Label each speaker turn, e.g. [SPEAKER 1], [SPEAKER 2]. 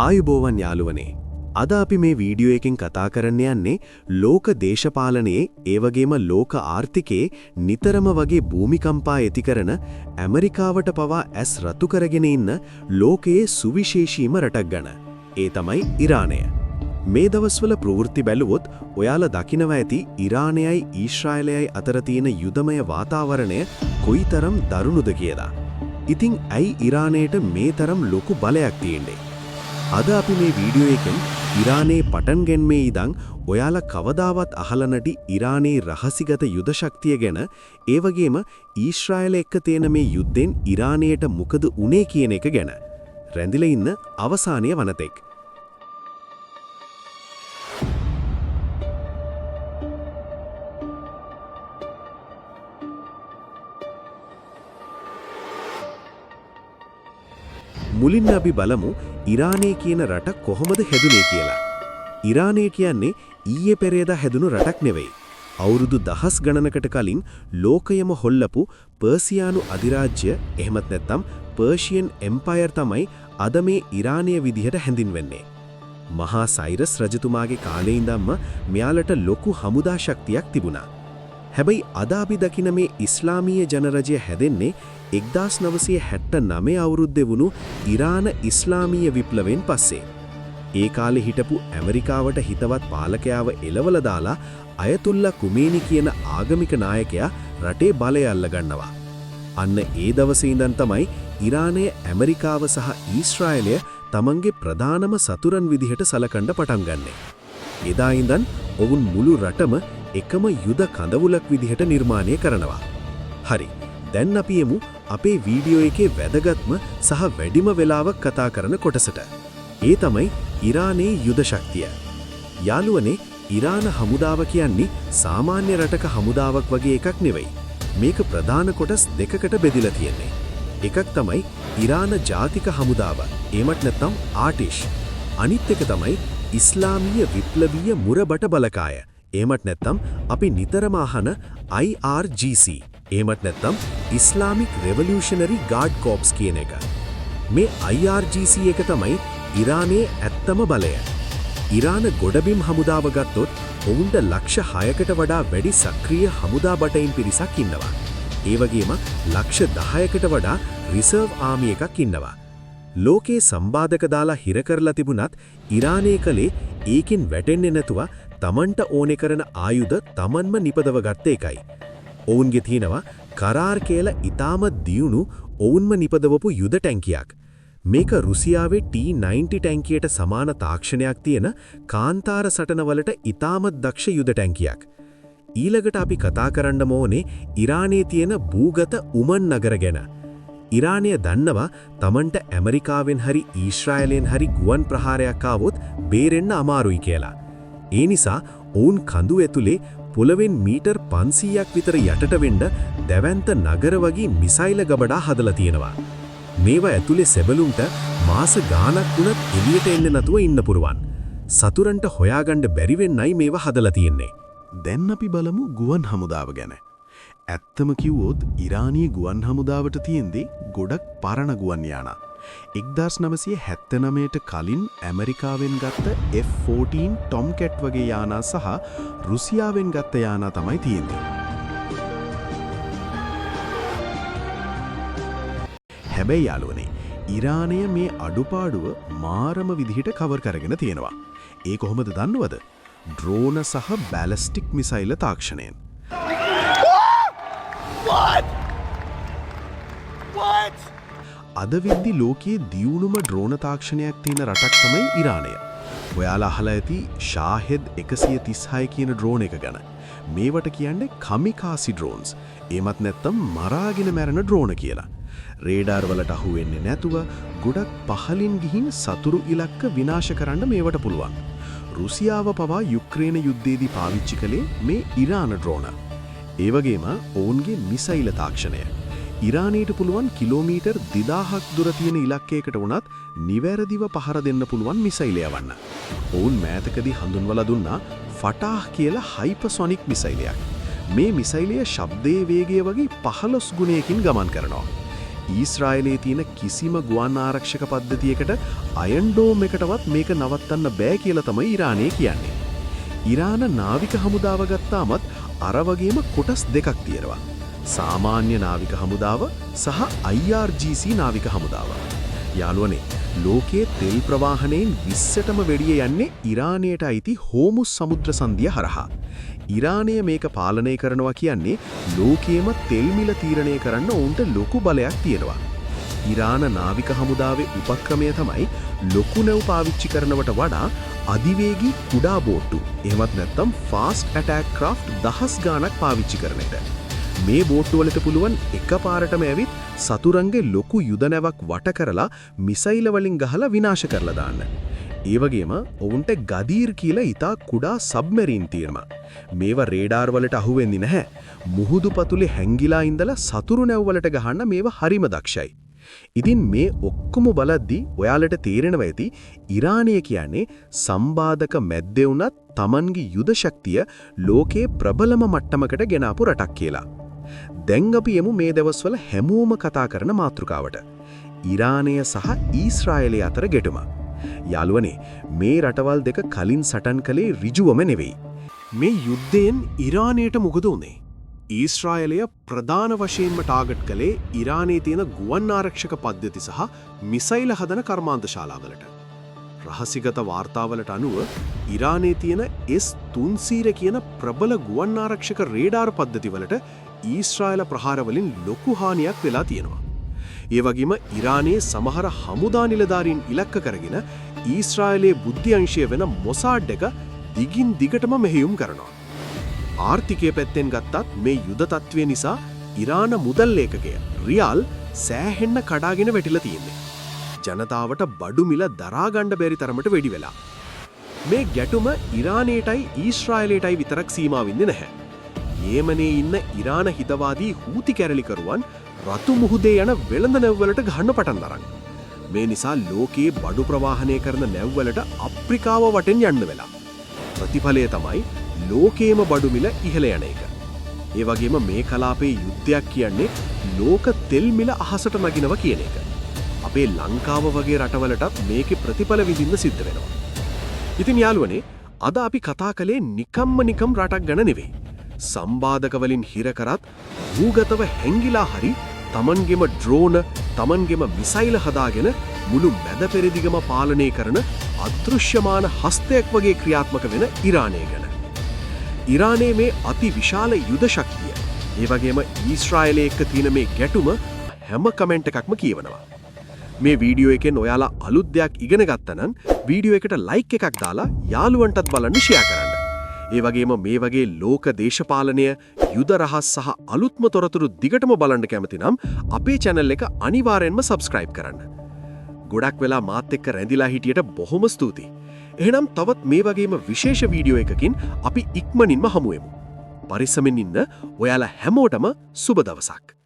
[SPEAKER 1] ආයුබෝවන් යාළුවනේ. අද අපි මේ වීඩියෝ එකෙන් කතා කරන්න යන්නේ ලෝක දේශපාලනයේ ඒ වගේම ලෝක ආර්ථිකයේ නිතරම වගේ භූමිකම්පා ඇති කරන ඇමරිකාවට පවා ඇස් රතු කරගෙන ඉන්න ලෝකයේ සුවිශේෂීම රටක් ගැන. ඒ තමයි ඉරානය. මේ දවස්වල ප්‍රවෘත්ති බැලුවොත් ඔයාලා දකිනවා ඇති ඉරානයයි ඊශ්‍රායලයයි අතර තියෙන යුදමය වාතාවරණය කොයිතරම් දරුණුද කියලා. ඉතින් ඇයි ඉරානයට මේ තරම් ලොකු බලයක් තියෙන්නේ? අද අපි මේ වීඩියෝ එකෙන් ඉරානයේ පටන් ගැන්මේ ඉඳන් ඔයාලා කවදාවත් අහලා නැති ඉරානයේ රහසිගත යුද ශක්තිය ගැන ඒ වගේම ඊශ්‍රායල එක්ක තියෙන මේ යුද්ධෙන් ඉරානයට මොකද උනේ කියන එක ගැන රැඳිලා ඉන්න අවසානයේ වනතෙක්. මුලින්ම අපි බලමු ඉරානය කියන රට කොහොමද හැදුනේ කියලා. ඉරානය කියන්නේ ඊයේ පෙරේදා හැදුණු රටක් නෙවෙයි. අවුරුදු දහස් ගණනකට කලින් ලෝකයම හොල්ලපු පර්සියානු අධිරාජ්‍ය එහෙමත් නැත්නම් පර්ෂියන් එම්පයර් තමයි අද මේ ඉරානය විදිහට හැඳින්වෙන්නේ. මහා සයිරස් රජතුමාගේ කාලේ ඉඳන්ම මෙයාලට ලොකු හමුදා ශක්තියක් තිබුණා. හැබැයි අද අපි දකින මේ ඉස්ලාමීය ජනරජය හැදෙන්නේ 1979 අවුරුද්දේ වුණු ඉරාන ඉස්ලාමීය විප්ලවයෙන් පස්සේ. ඒ කාලේ හිටපු ඇමරිකාවට හිතවත් පාලකයාව එලවලා දාලා අයතුල්ලා කුමේනි කියන ආගමික නායකයා රටේ බලය අල්ලගන්නවා. අන්න ඒ දවසේ ඉඳන් තමයි ඉරානය ඇමරිකාව සහ ඊශ්‍රායලය තමන්ගේ ප්‍රධානම සතුරන් විදිහට සලකන්න පටන් ගන්නෙ. එදා ඉඳන් ඔවුන් මුළු රටම එකම යුද කඳවුලක් විදිහට නිර්මාණය කරනවා. හරි. දැන් අපි යමු අපේ වීඩියෝ එකේ වැදගත්ම සහ වැඩිම වෙලාවක් කතා කරන කොටසට. ඒ තමයි ඉරානයේ යුද ශක්තිය. යාළුවනේ, ඉරාන හමුදාව කියන්නේ සාමාන්‍ය රටක හමුදාවක් වගේ එකක් නෙවෙයි. මේක ප්‍රධාන කොටස් දෙකකට බෙදලා තියෙන්නේ. එකක් තමයි ඉරාන ජාතික හමුදාව. එහෙමත් නැත්නම් ආටිෂ්. අනිත් එක තමයි ඉස්ලාමීය විප්ලවීය මුරබට බලකාය. එහෙමත් නැත්නම් අපි නිතරම අහන IRGC. එහෙමත් නැත්නම් ඉස්ලාමික් රෙවොලියුෂනරි ගාඩ් කෝප්ස් කියන එක. මේ IRGC එක තමයි ඉරානයේ ඇත්තම බලය. ඉරාන ගොඩබිම් හමුදාව ගත්තොත් ඔවුන්ට ලක්ෂ 6කට වඩා වැඩි සක්‍රීය හමුදා බටයින් පිරිසක් ඉන්නවා. ඒ වගේම ලක්ෂ 10කට වඩා රිසර්ව් ආමි එකක් ඉන්නවා. ලෝකේ සම්බාධක දාලා හිර කරලා තිබුණත් ඉරානයේ කලේ ඒකින් වැටෙන්නේ නැතුව තමන්ට ඕනේ කරන ආයුධ තමන්ම නිපදව ගත්ත එකයි. ඔවුන්ගේ තියෙනවා කරාර් කියලා ඊටාම දියුණු ඔවුන්ම නිපදවපු යුද ටැංකියක්. මේක රුසියාවේ T-90 ටැංකියට සමාන තාක්ෂණයක් තියෙන කාන්තාර සටනවලට ඊටාම දක්ෂ යුද ටැංකියක්. ඊළඟට අපි කතා කරන්න ඕනේ ඉරානයේ තියෙන භූගත උමන් නගර ගැන. ඉරානය දන්නවා තමන්ට ඇමරිකාවෙන් හරි ඊශ්‍රායලෙන් හරි ගුවන් ප්‍රහාරයක් ආවොත් බේරෙන්න අමාරුයි කියලා. ඒ නිසා ඔවුන් කඳු ඇතුලේ පොළවෙන් මීටර් 500ක් විතර යටට වෙන්න දැවැන්ත නගර වගේ මිසයිල ගබඩා හදලා තියෙනවා. මේවා ඇතුලේ සෙබළුන්ට මාස ගාණක් වුණත් එළියට එන්න නැතුව ඉන්න පුරුවන්. සතුරන්ට හොයාගන්න බැරි වෙන්නයි මේවා හදලා තියෙන්නේ. දැන් අපි බලමු ගුවන් හමුදාව ගැන. ඇත්තම කිව්වොත් ඉරානීය ගුවන් හමුදාවට තියෙන්නේ ගොඩක් පරණ ගුවන් යානා. 1979ට කලින් ඇමරිකාවෙන් ගත්ත F-14 Tomcat වගේ යානා සහ රුසියාවෙන් ගත්ත යානා තමයි තියෙන්නේ. හැබැයි යාළුවනේ, ඉරානය මේ අඩුපාඩුව මාරම විදිහට කවර් කරගෙන තියෙනවා. ඒ කොහොමද දන්නවද? ඩ්‍රෝන සහ බැලිස්ටික් මිසයිල තාක්ෂණයෙන්. අද වෙද්දි ලෝකයේ දියුණුම ඩ්‍රෝන තාක්ෂණයක් තියෙන රටක් තමයි ඉරානය. ඔයාලා අහලා ඇති ෂාහෙද් 136 කියන ඩ්‍රෝන එක ගැන. මේවට කියන්නේ කමිකාසි ඩ්‍රෝන්ස්. එහෙමත් නැත්නම් මරාගෙන මැරෙන ඩ්‍රෝන කියලා. රේඩාර් වලට අහු වෙන්නේ නැතුව ගොඩක් පහලින් ගිහින් සතුරු ඉලක්ක විනාශ කරන්න මේවට පුළුවන්. රුසියාව පවා යුක්‍රේන යුද්ධයේදී පාවිච්චි කළේ මේ ඉරාන ඩ්‍රෝන. ඒ වගේම ඔවුන්ගේ මිසයිල තාක්ෂණය. ඉරානයට පුළුවන් කිලෝමීටර් 2000ක් දුර තියෙන ඉලක්කයකට වුණත් නිවැරදිව පහර දෙන්න පුළුවන් මිසයිල යවන්න. ඔවුන් මෑතකදී හඳුන්වලා දුන්නා ෆටාහ් කියලා හයිපර්සොනික් මිසයිලයක්. මේ මිසයිලය ශබ්දයේ වේගය වගේ 15 ගුණයකින් ගමන් කරනවා. ඊශ්‍රායලයේ තියෙන කිසිම ගුවන් ආරක්ෂක පද්ධතියකට අයන් ඩෝම් එකටවත් මේක නවත්තන්න බෑ කියලා තමයි ඉරානය කියන්නේ. ඉරාන නාවික හමුදාව ගත්තාමත් අර වගේම කොටස් දෙකක් තියෙනවා. සාමාන්‍ය නාවික හමුදාව සහ IRGC නාවික හමුදාව. යාළුවනේ, ලෝකයේ තෙල් ප්‍රවාහනයෙන් 20%ටම වැඩිය යන්නේ ඉරානයට අයිති හෝමුස් සමුද්‍ර සංධිය හරහා. ඉරානය මේක පාලනය කරනවා කියන්නේ ලෝකයේම තෙල් මිල තීරණය කරන්න ඔවුන්ට ලොකු බලයක් තියෙනවා. ඉරාන නාවික හමුදාවේ උපක්‍රමය තමයි ලොකු නැව් පාවිච්චි කරනවට වඩා අධිවේගී කුඩා බෝට්ටු, එහෙමත් නැත්නම් ෆාස්ට් ඇටැක් ක්‍රාෆ්ට් දහස් ගාණක් පාවිච්චි කරන එක. මේ බෝට්ටු වලට පුළුවන් එකපාරටම ඇවිත් සතුරන්ගේ ලොකු යුද නැවක් වට කරලා මිසයිල වලින් ගහලා විනාශ කරලා දාන්න. ඒ වගේම ඔවුන්ට ගදීර් කියලා ඉතා කුඩා සබ්මරීන් තියෙනවා. මේවා රේඩාර් වලට අහු වෙන්නේ නැහැ. මුහුදු පතුලේ හැංගිලා ඉඳලා සතුරු නැව් වලට ගහන්න මේවා හරිම දක්ෂයි. ඉතින් මේ ඔක්කොම බලද්දී ඔයාලට තේරෙනවා ඇති ඉරානය කියන්නේ සම්බාධක මැද්දේ වුණත් Tamanගේ යුද ශක්තිය ලෝකේ ප්‍රබලම මට්ටමකට ගෙන ආපු රටක් කියලා. දැන් අපි යමු මේ දවස්වල හැමෝම කතා කරන මාතෘකාවට. ඉරානය සහ ඊශ්‍රායලය අතර ගැටුම. යාළුවනේ, මේ රටවල් දෙක කලින් සටන් කළේ ඍජුවම නෙවෙයි. මේ යුද්ධයෙන් ඉරානයට මොකද වුනේ? ඊශ්‍රායලය ප්‍රධාන වශයෙන්ම ටාගට් කළේ ඉරානයේ තියෙන ගුවන් ආරක්ෂක පද්ධති සහ මිසයිල හදන කර්මාන්තශාලාවලට. රහසිගත වාර්තාවලට අනුව ඉරානයේ තියෙන S-300 කියන ප්‍රබල ගුවන් ආරක්ෂක රේඩාර් පද්ධතිවලට ඊශ්‍රායල ප්‍රහාර වලින් ලොකු හානියක් වෙලා තියෙනවා. ඒ වගේම ඉරානයේ සමහර හමුදා නිලධාරීන් ඉලක්ක කරගෙන ඊශ්‍රායලයේ බුද්ධි අංශය වෙන මොසාඩ් එක දිගින් දිගටම මෙහෙයුම් කරනවා. ආර්ථිකය පැත්තෙන් ගත්තත් මේ යුද තත්ත්වය නිසා ඉරාන මුදල් ලේඛකය රියාල් සෑහෙන්න කඩාගෙන වැටිලා තියෙන්නේ. ජනතාවට බඩු මිල දරා ගන්න බැරි තරමට වැඩි වෙලා. මේ ගැටුම ඉරානයටයි ඊශ්‍රායලයටයි විතරක් සීමා වෙන්නේ නැහැ. යෙමනේ ඉන්න ඉරාන හිතවාදී හූති කැරලිකරුවන් රතු මුහුදේ යන වෙළඳ නැව්වලට ගහන්න පටන් අරන්. මේ නිසා ලෝකයේ බඩු ප්‍රවාහනය කරන නැව්වලට අප්‍රිකාව වටෙන් යන්න වෙලා. ප්‍රතිඵලය තමයි ලෝකේම බඩු මිල ඉහළ යන එක. ඒ වගේම මේ කලාපයේ යුද්ධයක් කියන්නේ ලෝක තෙල් මිල අහසට නගිනවා කියන එක. අපේ ලංකාව වගේ රටවලටත් මේකේ ප්‍රතිඵල විඳින්න සිද්ධ වෙනවා. ඉතින් යාළුවනේ, අද අපි කතා කළේ නිකම් රටක් ගැන නෙවෙයි. සම්බාධක වලින් හිර කරත් භූගතව හැංගිලා හරි Tamanගෙම ඩ්‍රෝන, Tamanගෙම මිසයිල හදාගෙන මුළු මැද පෙරදිගම පාලනය කරන අදෘශ්‍යමාන හස්තයක් වගේ ක්‍රියාත්මක වෙන ඉරානය ගැන. ඉරානයේ මේ අති විශාල යුද ශක්තිය, ඒ වගේම ඊශ්‍රායලයේ එක්ක තියෙන මේ ගැටුම හැම කමෙන්ට් එකක්ම කියවනවා. මේ වීඩියෝ එකෙන් ඔයාලා අලුත් දෙයක් ඉගෙන ගත්තා නම් වීඩියෝ එකට ලයික් එකක් දාලා යාළුවන්ටත් බලන්න ෂෙයා කරන්න. ඒ වගේම මේ වගේ ලෝක දේශපාලනය, යුද රහස් සහ අලුත්ම තොරතුරු දිගටම බලන්න කැමති නම් අපේ channel එක අනිවාර්යෙන්ම subscribe කරන්න. ගොඩක් වෙලා මාත් එක්ක රැඳිලා හිටියට බොහොම ස්තුතියි. එහෙනම් තවත් මේ වගේම විශේෂ වීඩියෝ එකකින් අපි ඉක්මනින්ම හමු වෙමු. පරිස්සමෙන් ඉන්න ඔයාලා හැමෝටම සුබ දවසක්.